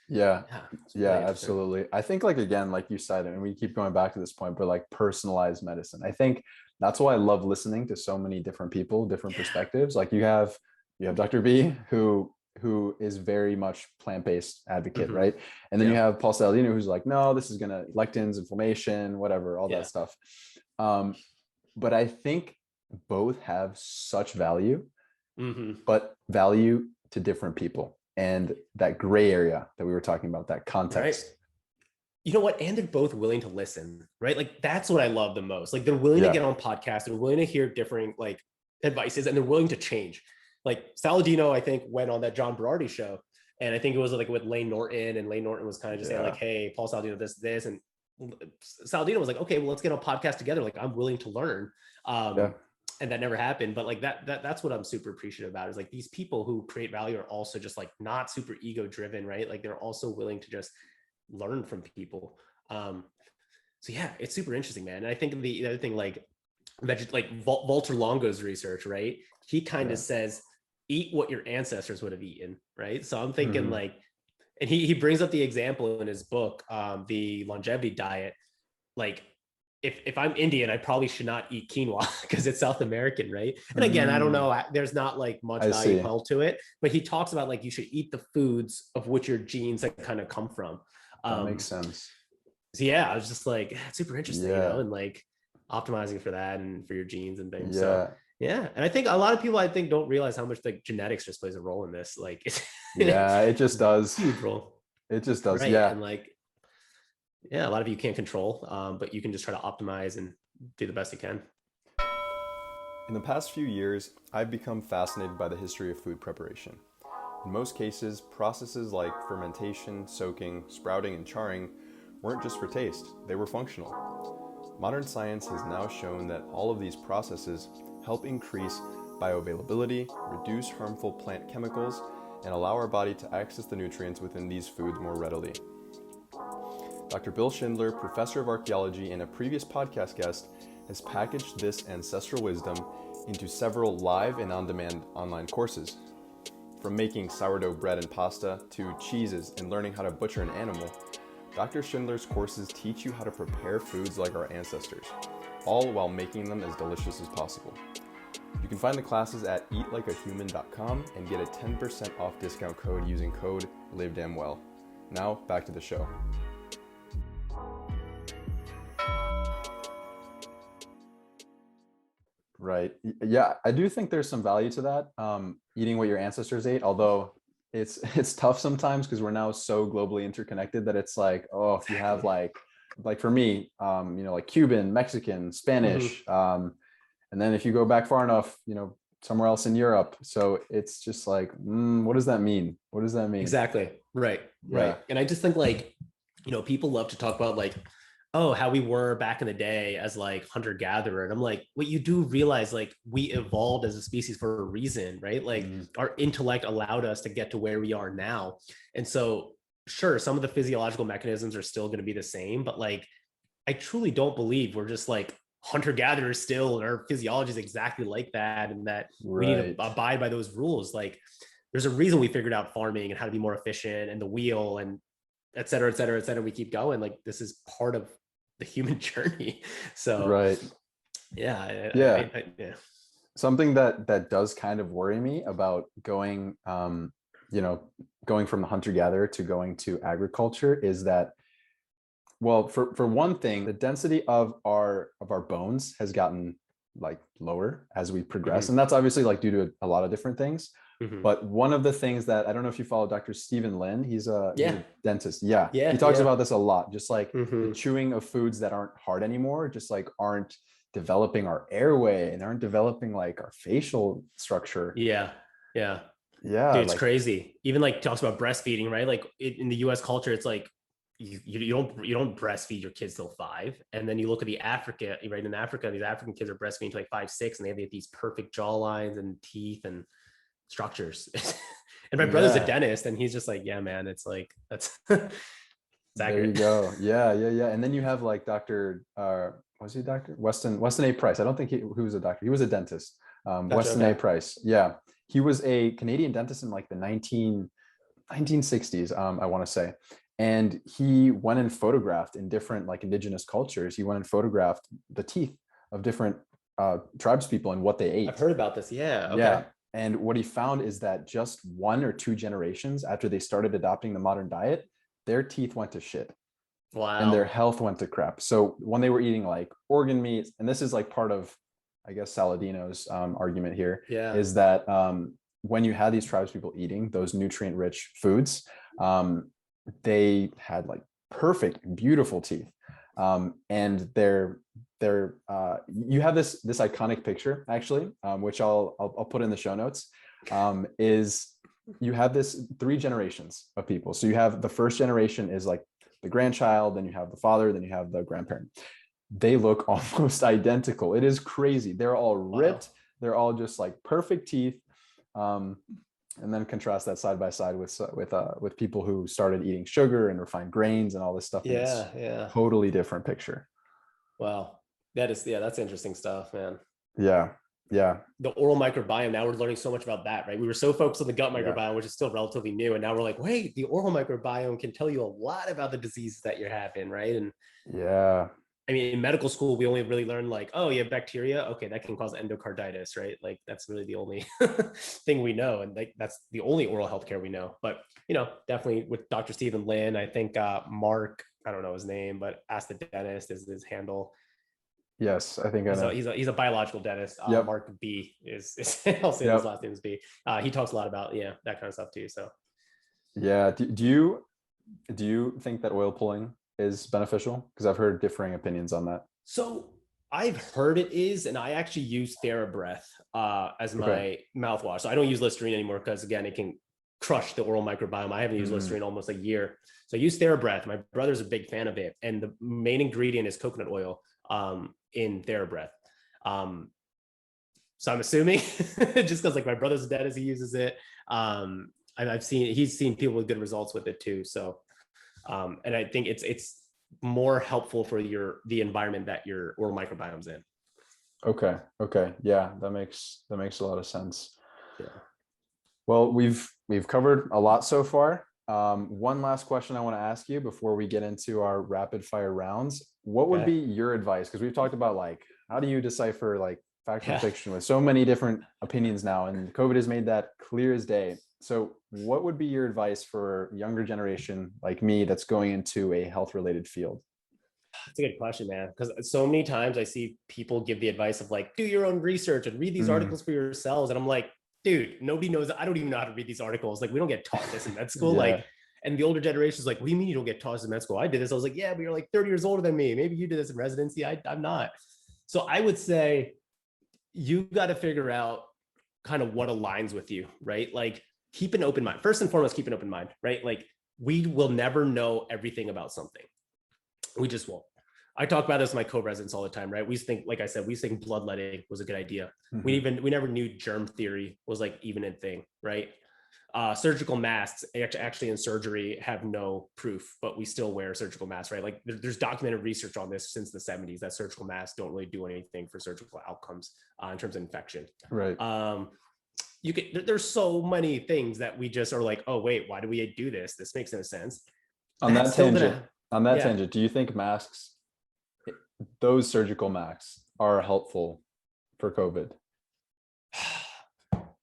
Yeah. yeah, it's Yeah, really interesting. absolutely. I think like again, like you said, and we keep going back to this point, but like personalized medicine. I think that's why I love listening to so many different people, different Yeah. perspectives. Like you have Dr. B who is very much plant-based advocate, Hmm. right? And then you Yeah. have Paul Saladino who's like, no, this is gonna lectins, inflammation, whatever, all that Yeah. stuff. Um, but I think both have such value, Hmm. but value to different people. And that gray area that we were talking about, that Right. context. You know what? And they're both willing to listen, right? Like that's what I love the most. Like they're willing to Yeah. get on podcasts, they're willing to hear different like advices, and they're willing to change. Like Saladino, I think, went on that John Berardi show, and I think it was like with Lane Norton, and Lane Norton was kind of just saying like, Yeah. "Hey, Paul Saladino, this," and Saladino was like, "Okay, well, let's get on a podcast together. Like, I'm willing to learn." Yeah. And that never happened. But like that's what I'm super appreciative about is like these people who create value are also just like not super ego driven, right? Like they're also willing to just learn from people. Um, so yeah, it's super interesting, man. And I think the other thing, like Walter Longo's research, right? He kind of Yeah. says, eat what your ancestors would have eaten, right? So I'm thinking Mhm. like, and he brings up the example in his book, the longevity diet. Like, if I'm Indian, I probably should not eat quinoa because it's South American, right? And again, I don't Mm, know. There's not like much I value see. held to it, but he talks about like you should eat the foods of which your genes like kind of come from. That makes Um, sense. so yeah, I was just like, it's super interesting, Yeah. and like optimizing for that and for your genes and things. So Yeah. yeah, and I think a lot of people I think don't realize how much like genetics just plays a role in this. Like it's Yeah. It just does. huge role, It just does. right? Yeah. And like yeah, a lot of you can't control, but you can just try to optimize and do the best you can. In the past few years, I've become fascinated by the history of food preparation. In most cases, processes like fermentation, soaking, sprouting, and charring weren't just for taste, they were functional. Modern science has now shown that all of these processes help increase bioavailability, reduce harmful plant chemicals, and allow our body to access the nutrients within these foods more readily. Dr. Bill Schindler, professor of archaeology and a previous podcast guest, has packaged this ancestral wisdom into several live and on-demand online courses. From making sourdough bread and pasta to cheeses and learning how to butcher an animal, Dr. Schindler's courses teach you how to prepare foods like our ancestors, all while making them as delicious as possible. You can find the classes at eatlikeahuman.com and get a 10% off discount code using code LIVEDAMNWELL. Now, back to the show. Right. Yeah. I do think there's some value to that. Eating what your ancestors ate, although it's tough sometimes because we're now so globally interconnected that it's like, oh, if you have Exactly. like for me, like Cuban, Mexican, Hmm. Spanish, and then if you go back far enough, somewhere else in Europe. So it's just like, what does that mean? What does that mean? Exactly. Right. Right. Yeah. And I just think like, people love to talk about like, oh, how we were back in the day as like hunter gatherer. And I'm like, what you do realize, like, we evolved as a species for a reason, right? Like, Mm, our intellect allowed us to get to where we are now. And so, sure, some of the physiological mechanisms are still going to be the same, but like, I truly don't believe we're just like hunter gatherers still, and our physiology is exactly like that, and that we need to right. abide by those rules. Like, there's a reason we figured out farming and how to be more efficient and the wheel and et cetera, et cetera, et cetera. We keep going. Like, this is part of the human journey. So Right. yeah, Yeah. yeah. Something that does kind of worry me about going you know, going from the hunter-gatherer to going to agriculture is that, well, for one thing, the density of our bones has gotten like lower as we progress. And that's obviously like due to a lot of different things. But one of the things that, I don't know if you follow Dr. Stephen Lin, he's a dentist. Yeah. He talks about this a lot, just like the chewing of foods that aren't hard anymore, just like aren't developing our airway and aren't developing like our facial structure. Yeah. Yeah. Dude, it's like, crazy. Even like talks about breastfeeding, right? Like in the US culture, it's like you don't breastfeed your kids till 5. And then you look at the Africa, right? In Africa, these African kids are breastfeeding till like 5, 6, and they have these perfect jaw lines and teeth and structures. And my brother's a dentist, and he's just like, yeah, man, it's like that's there you go. Yeah. And then you have like Dr. Was he Dr. Weston A. Price? I don't think he was a doctor. He was a dentist. Weston A. Price. Yeah. He was a Canadian dentist in like the 1960s, I want to say. And he went and photographed in different like indigenous cultures. He went and photographed the teeth of different tribes people and what they ate. I've heard about this. Yeah. Okay. Yeah. And what he found is that just 1 or 2 generations after they started adopting the modern diet, their teeth went to shit. Wow. And their health went to crap. So when they were eating like organ meat, and this is like part of, I guess, Saladino's argument here, is that when you had these tribes people eating those nutrient-rich foods, they had like perfect, beautiful teeth. And you have this iconic picture actually, which I'll put in the show notes, is you have this 3 generations of people. So you have the first generation is like the grandchild, then you have the father, then you have the grandparent. They look almost identical. It is crazy. They're all ripped. Wow. They're all just like perfect teeth. And then contrast that side by side with people who started eating sugar and refined grains and all this stuff. Yeah. Totally different picture. Wow. That's interesting stuff, man. Yeah. The oral microbiome, now we're learning so much about that, right? We were so focused on the gut microbiome, which is still relatively new. And now we're like, wait, the oral microbiome can tell you a lot about the diseases that you're having, right? And I mean, in medical school, we only really learn like, oh, you have bacteria. Okay, that can cause endocarditis, right? Like that's really the only thing we know. And like, that's the only oral healthcare we know. But, definitely with Dr. Stephen Lin, I think Mark, I don't know his name, but Ask the Dentist is his handle. Yes, I think I know. He's a biological dentist. Mark B is I'll say his last name is B. He talks a lot about, that kind of stuff too. So yeah. Do you think that oil pulling is beneficial? Because I've heard differing opinions on that. So I've heard it is, and I actually use TheraBreath as my mouthwash. So I don't use Listerine anymore because again, it can crush the oral microbiome. I haven't used Listerine almost a year. So I use TheraBreath. My brother's a big fan of it. And the main ingredient is coconut oil in TheraBreath. So I'm assuming just because like my brother's a dentist, he uses it. He's seen people with good results with it too. So and I think it's more helpful for the environment that your oral microbiome's in. Okay. Yeah, that makes a lot of sense. Yeah. Well, we've covered a lot so far. One last question I want to ask you before we get into our rapid fire rounds. What would be your advice? Because we've talked about like, how do you decipher like fact and fiction with so many different opinions now, and COVID has made that clear as day. So what would be your advice for younger generation like me that's going into a health related field? That's a good question, man. Because so many times I see people give the advice of like, do your own research and read these articles for yourselves. And I'm like, dude, nobody knows. I don't even know how to read these articles. Like, we don't get taught this in med school. Like, and the older generation is like, what do you mean you don't get taught this in med school? I did this. I was like, yeah, but you're like 30 years older than me. Maybe you did this in residency. I'm not. So I would say you got to figure out kind of what aligns with you, right? Like, keep an open mind. First and foremost, keep an open mind, right? Like, we will never know everything about something. We just won't. I talk about this with my co-residents all the time, right? We think, like I said, we think bloodletting was a good idea. We never knew germ theory was like even a thing, right? Surgical masks actually in surgery have no proof, but we still wear surgical masks, right? Like there's documented research on this since the 70s that surgical masks don't really do anything for surgical outcomes in terms of infection. Right. There's so many things that we just are like, oh wait, why do we do this? This makes no sense. On that tangent, do you think masks, those surgical masks, are helpful for COVID?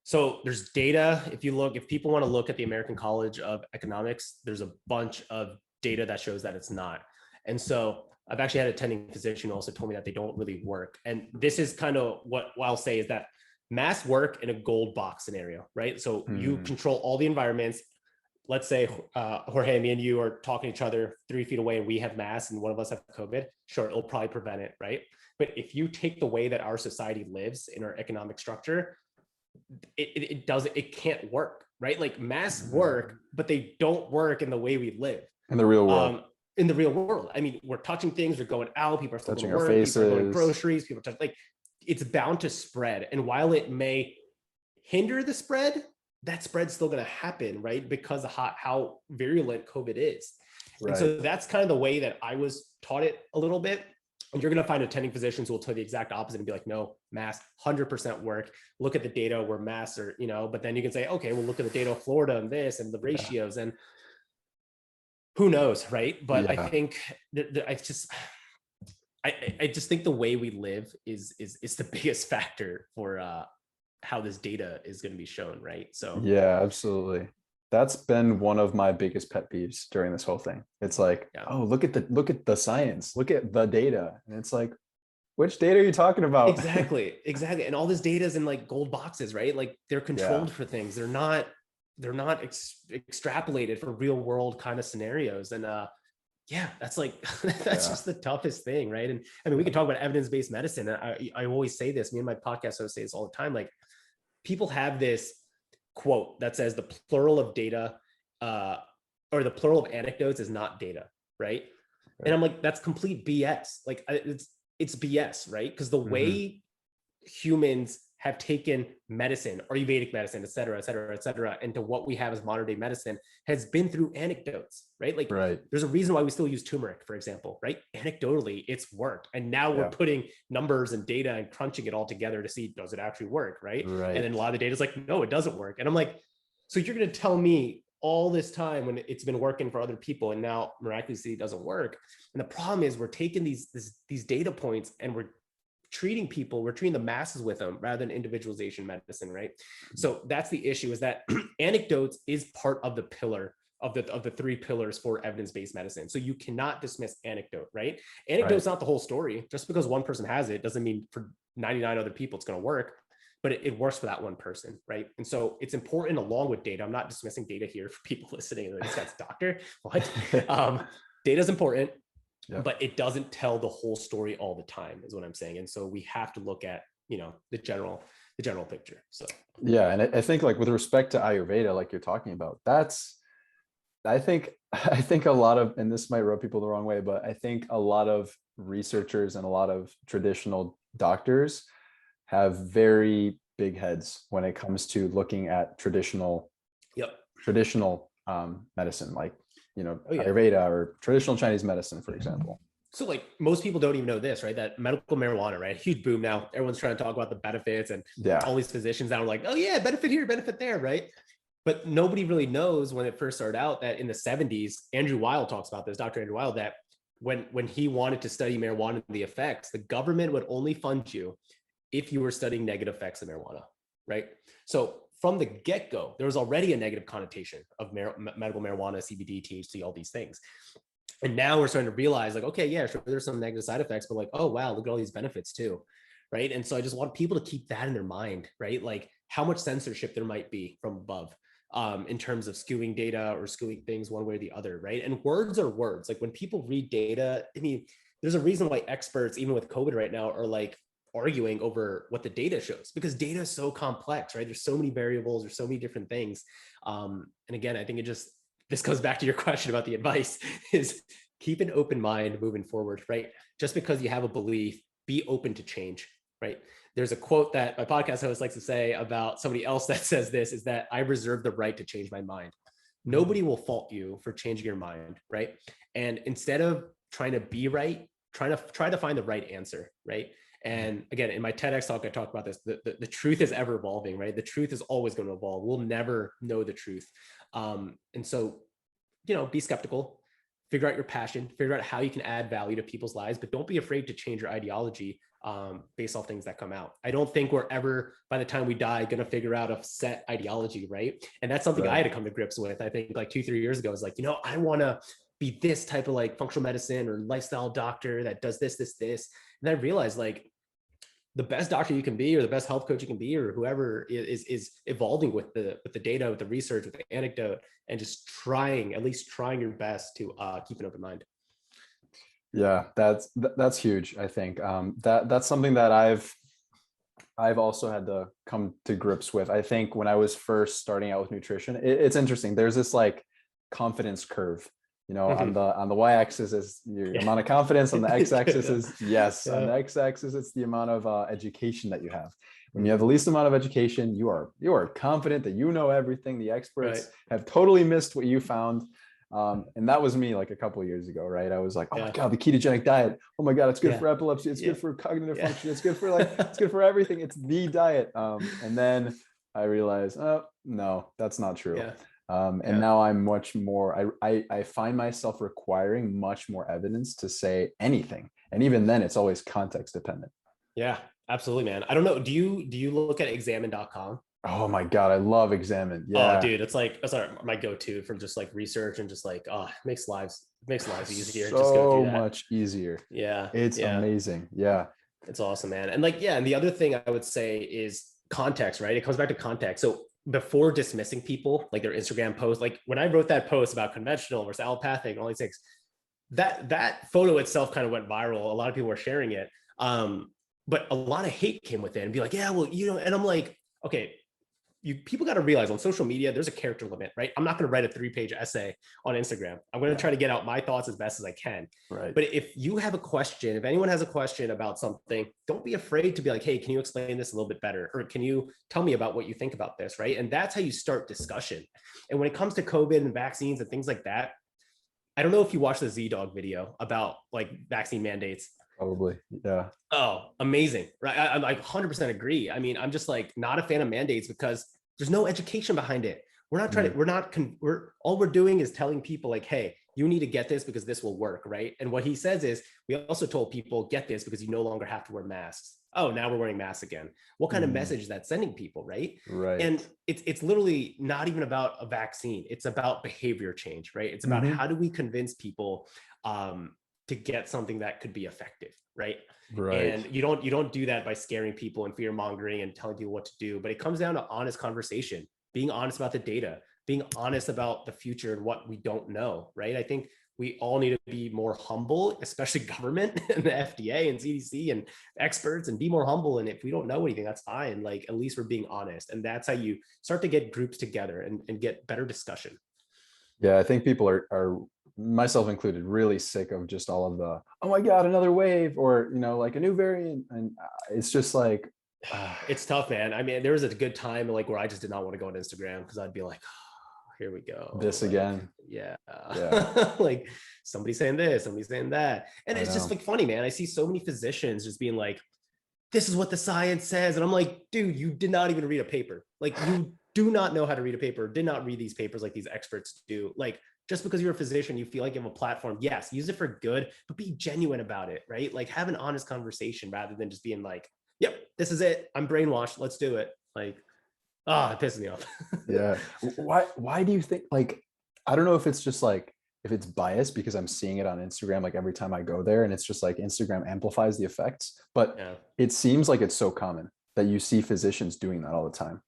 So there's data. If people want to look at the American College of Economics, there's a bunch of data that shows that it's not. And so I've actually had an attending physician who also told me that they don't really work. And this is kind of what I'll say is that masks work in a gold box scenario, right? So you control all the environments. Let's say Jorge, me and you are talking to each other 3 feet away and we have masks and one of us have COVID. Sure, it'll probably prevent it, right? But if you take the way that our society lives in our economic structure, it can't work, right? Like masks work, but they don't work in the way we live. In the real world. In the real world. I mean, we're touching things, we're going out, people are still touching going to our work, faces, people are going groceries, people are touching, like it's bound to spread. And while it may hinder the spread, that spread's still going to happen, right? Because of how virulent COVID is. Right. And so that's kind of the way that I was taught it a little bit. And you're going to find attending physicians who will tell you the exact opposite and be like, no, masks 100% work. Look at the data where masks are, but then you can say, okay, well, look at the data of Florida and this and the ratios and who knows, right? But I think I just think the way we live is the biggest factor for how this data is going to be shown, right? So yeah, absolutely. That's been one of my biggest pet peeves during this whole thing. It's like, oh, look at the science, look at the data. And it's like, which data are you talking about? Exactly. And all this data is in like gold boxes, right? Like they're controlled for things. They're not extrapolated for real world kind of scenarios. And that's like, that's just the toughest thing, right? And I mean, we can talk about evidence-based medicine. I always say this, me and my podcast host say this all the time. Like people have this quote that says the plural of data or the plural of anecdotes is not data, right? And I'm like, that's complete BS. Like it's BS, right? Because the way humans have taken medicine, Ayurvedic medicine, et cetera, into what we have as modern day medicine has been through anecdotes, right? Like there's a reason why we still use turmeric, for example, right? Anecdotally, it's worked. And now we're putting numbers and data and crunching it all together to see, does it actually work, right? And then a lot of the data is like, no, it doesn't work. And I'm like, so you're going to tell me all this time when it's been working for other people and now miraculously it doesn't work. And the problem is we're taking these data points and we're treating the masses with them rather than individualization medicine, right? So that's the issue, is that anecdotes is part of the pillar of the 3 pillars for evidence-based medicine. So you cannot dismiss anecdote, right? Anecdote's not the whole story. Just because one person has it doesn't mean for 99 other people it's going to work, but it works for that one person, right? And so it's important along with data. I'm not dismissing data here for people listening. This guy's doctor. What? Data is important. But it doesn't tell the whole story all the time, is what I'm saying. And so we have to look at, the general picture. So yeah, and I think like with respect to Ayurveda, like you're talking about, I think a lot of, and this might rub people the wrong way, but I think a lot of researchers and a lot of traditional doctors have very big heads when it comes to looking at traditional medicine, like Ayurveda or traditional Chinese medicine, for example. So like most people don't even know this, right? That medical marijuana, right? Huge boom now. Everyone's trying to talk about the benefits and all these physicians now are like, oh yeah, benefit here, benefit there, right? But nobody really knows when it first started out that in the 70s, Andrew Weil talks about this, Dr. Andrew Weil, that when he wanted to study marijuana and the effects, the government would only fund you if you were studying negative effects of marijuana, right? So from the get-go, there was already a negative connotation of medical marijuana, CBD, THC, all these things. And now we're starting to realize like, okay, yeah, sure, there's some negative side effects, but like, oh, wow, look at all these benefits too, right? And so I just want people to keep that in their mind, right? Like how much censorship there might be from above in terms of skewing data or skewing things one way or the other, right? And words are words. Like when people read data, I mean, there's a reason why experts, even with COVID right now, are like, arguing over what the data shows, because data is so complex, right? There's so many variables, there's so many different things. And again, I think this goes back to your question about the advice, is keep an open mind moving forward, right? Just because you have a belief, be open to change, right? There's a quote that my podcast host likes to say about somebody else that says this, is that I reserve the right to change my mind. Nobody will fault you for changing your mind, right? And instead of trying to be right, try to find the right answer, right? And again, in my TEDx talk, I talk about this. The truth is ever evolving, right? The truth is always going to evolve. We'll never know the truth. And so, be skeptical, figure out your passion, figure out how you can add value to people's lives, but don't be afraid to change your ideology based off things that come out. I don't think we're ever, by the time we die, going to figure out a set ideology, right? And that's something I had to come to grips with. I think like 2-3 years ago, I was like, I want to be this type of like functional medicine or lifestyle doctor that does this. And I realized like the best doctor you can be, or the best health coach you can be, or whoever is evolving with the data, with the research, with the anecdote, and just at least trying your best to keep an open mind. Yeah, that's huge. I think that's something that I've also had to come to grips with. I think when I was first starting out with nutrition, it's interesting. There's this like confidence curve. On the y-axis is your amount of confidence. On the x-axis is on the x-axis it's the amount of education that you have. When you have the least amount of education, you are confident that you know everything. The experts have totally missed what you found. And that was me like a couple of years ago, right? I was like, oh my God, the ketogenic diet. Oh my God, it's good for epilepsy. It's good for cognitive function. It's good for it's good for everything. It's the diet. And then I realized, oh no, that's not true. And now I'm much more, I find myself requiring much more evidence to say anything. And even then it's always context dependent. Yeah, absolutely, man. I don't know. Do you look at examine.com? Oh my God, I love Examine. Yeah. Oh, dude, that's my go-to for just like research and just like, it makes lives easier. So just go through that. much easier. Yeah. It's amazing. Yeah. It's awesome, man. And like, and the other thing I would say is context, right? It comes back to context. So before dismissing people, like their Instagram post, like when I wrote that post about conventional versus allopathic and all these things, that photo itself kind of went viral. A lot of people were sharing it. But a lot of hate came with it and be like, yeah, well, and I'm like, okay, people got to realize on social media, there's a character limit, right? I'm not going to write a 3-page essay on Instagram. I'm going to try to get out my thoughts as best as I can. Right. But if you have a question, if anyone has a question about something, don't be afraid to be like, hey, can you explain this a little bit better? Or can you tell me about what you think about this, right? And that's how you start discussion. And when it comes to COVID and vaccines and things like that, I don't know if you watched the Z-Dog video about like vaccine mandates. Probably. Yeah. Oh, amazing. Right. I like 100% agree. I mean, I'm just like not a fan of mandates because there's no education behind it. We're not trying to, all we're doing is telling people like, hey, you need to get this because this will work. Right. And what he says is we also told people get this because you no longer have to wear masks. Oh, now we're wearing masks again. What kind of message is that sending people? Right. Right. And it's literally not even about a vaccine. It's about behavior change, right? It's about how do we convince people to get something that could be effective, right? Right. And you don't do that by scaring people and fear mongering and telling people what to do, but it comes down to honest conversation, being honest about the data, being honest about the future and what we don't know, right? I think we all need to be more humble, especially government and the FDA and CDC and experts, and be more humble. And if we don't know anything, that's fine. Like, at least we're being honest. And that's how you start to get groups together and get better discussion. Yeah, I think people are myself included, really sick of just all of the, oh my God, another wave, or, like a new variant. And it's just like, it's tough, man. I mean, there was a good time like where I just did not want to go on Instagram because I'd be like, oh, here we go. This like, again. Yeah. Like somebody's saying this, somebody's saying that. And it's just like funny, man. I see so many physicians just being like, this is what the science says. And I'm like, dude, you did not even read a paper. Like, you do not know how to read a paper, did not read these papers like these experts do. Like, just because you're a physician, you feel like you have a platform. Yes, use it for good, but be genuine about it, right? Like, have an honest conversation rather than just being like, yep, this is it. I'm brainwashed. Let's do it. Like, it pisses me off. Yeah. Why do you think, like, I don't know if it's just like, if it's biased because I'm seeing it on Instagram, like every time I go there, and it's just like Instagram amplifies the effects, but it seems like it's so common that you see physicians doing that all the time.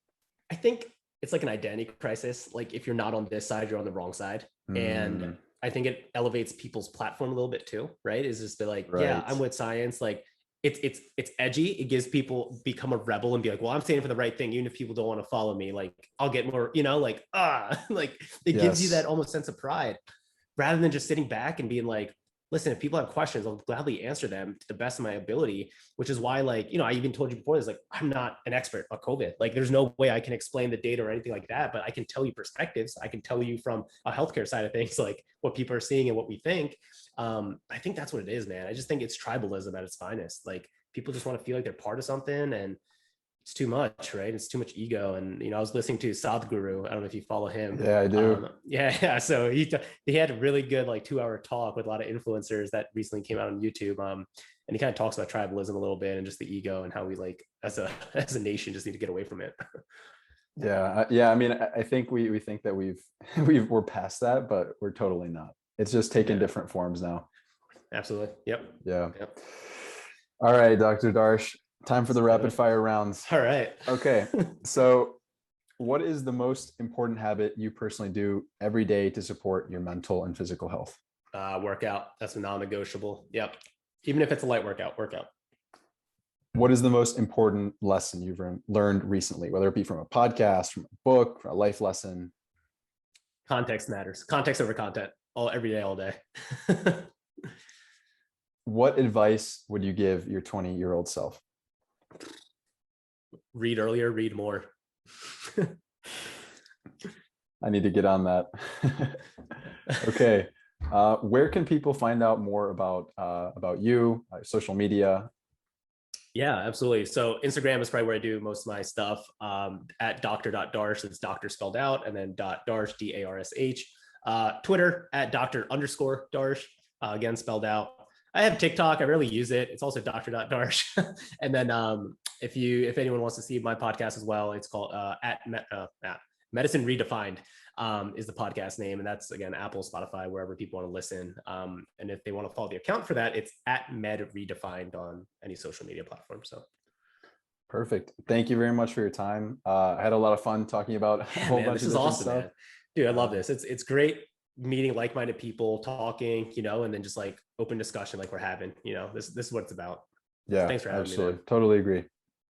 I think it's like an identity crisis. Like, if you're not on this side, you're on the wrong side. And I think it elevates people's platform a little bit too, right? Is just be like, yeah, I'm with science. Like, it's edgy. It gives people become a rebel and be like, well, I'm standing for the right thing, even if people don't want to follow me. Like, I'll get more, like, like it gives you that almost sense of pride, rather than just sitting back and being like, listen, if people have questions, I'll gladly answer them to the best of my ability, which is why, like, I even told you before this, like, I'm not an expert on COVID. Like, there's no way I can explain the data or anything like that, but I can tell you perspectives. I can tell you from a healthcare side of things, like what people are seeing and what we think. I think that's what it is, man. I just think it's tribalism at its finest. Like, people just want to feel like they're part of something, and it's too much, right? It's too much ego. And, I was listening to Sadhguru. I don't know if you follow him. Yeah, I do. Yeah. So he had a really good, like, 2-hour talk with a lot of influencers that recently came out on YouTube. And he kind of talks about tribalism a little bit and just the ego and how we like as a as a nation just need to get away from it. Yeah. I mean, I think we think that we're past that, but we're totally not. It's just taking different forms now. Absolutely. Yep. Yeah. Yep. All right, Dr. Darsh, time for the rapid fire rounds. All right. Okay. So what is the most important habit you personally do every day to support your mental and physical health? Workout. That's a non-negotiable. Yep. Even if it's a light workout. What is the most important lesson you've learned recently, whether it be from a podcast, from a book, a life lesson? Context matters. Context over content. Every day, all day. What advice would you give your 20-year-old self? Read earlier, read more. I need to get on that. Okay. Where can people find out more about you, social media? Yeah, absolutely. So Instagram is probably where I do most of my stuff. At dr.darsh, it's doctor spelled out, and then .darsh, DARSH. Twitter at Dr_Darsh, again spelled out. I have TikTok. I rarely use it. It's also dr.darsh. And then if anyone wants to see my podcast as well, it's called at Medicine Redefined is the podcast name. And that's, again, Apple, Spotify, wherever people want to listen. And if they want to follow the account for that, it's at Med Redefined on any social media platform. So perfect. Thank you very much for your time. I had a lot of fun talking about a whole bunch of different stuff. Man. Dude, I love this. It's great meeting like-minded people, talking, and then just like open discussion like we're having. This is what it's about. Yeah, Thanks for having me. Absolutely. Totally agree.